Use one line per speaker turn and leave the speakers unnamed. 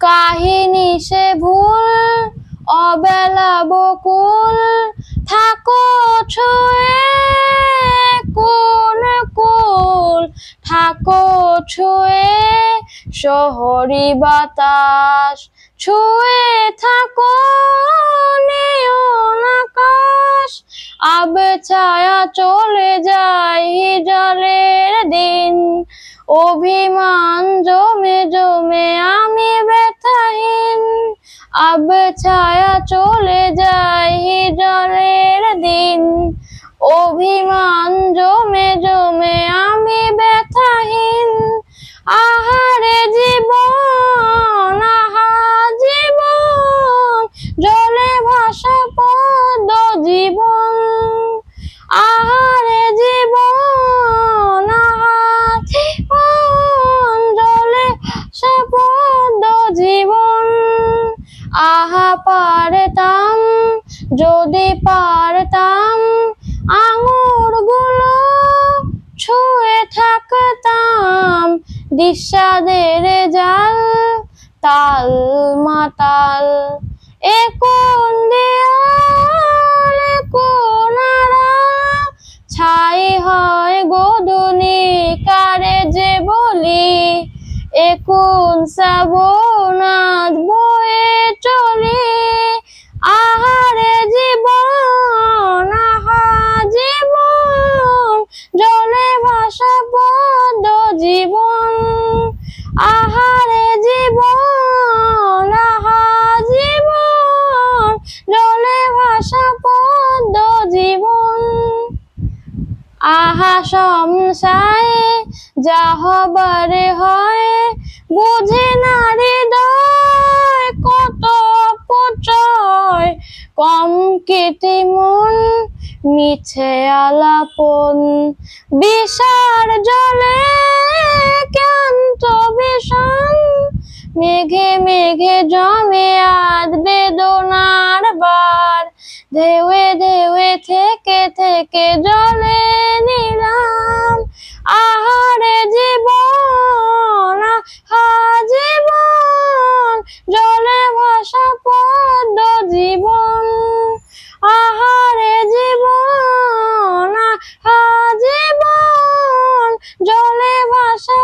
কাহিনী সে ভুল অবেলা বকুল থাকো ছুঁয়ে কোন কুল থাকো ছুঁয়ে শহরি বাতাস ছুঁয়ে থাকো নিয়ন আকাশ আবে ছায়া চলে যায় হিজলের দিন অভিমান জমে জমে আমি ব্যথাহীন আবে ছায়া চলে যায় হিজলের দিন অভিমান জমে জমে আমি ব্যথাহীন আহারে জীবন আহা জীবন জলে ভাসা পদ্ম জীবন আহারে জীবন আহা জীবন জলে ভাসা পদ্ম জীবন আহা পারতাম যদি পারতাম আঙুরগুলো ছুঁয়ে থাকতাম দিশাদের জাল তাল মাতাল এ কোন দেয়াল এ কোন আড়াল ছাই হয় গোধূলি কারে যে বলি এ কোন শ্রাবণাত বয়ে চলি আহারে জীবন আহা জীবন জলে ভাসা পদ্ম জীবন আহারে জীবন আহা জীবন জলে ভাসা পদ্ম জীবন আহা সংসারে যা হবার হয় বুঝে না হৃদয় কত অপচয় কম কেটে মন মিছে আলাপন বিষার জলে ক্লান্ত বিষণ মেঘে মেঘে জমে আজ বেদনার বার ঢেউয়ে ঢেউয়ে থেকে থেকে জলে নিলাম আহারে জীবন আহা জীবন জলে ভাসা পদ্ম জীবন আহারে জীবন আহা জীবন জলে ভাসা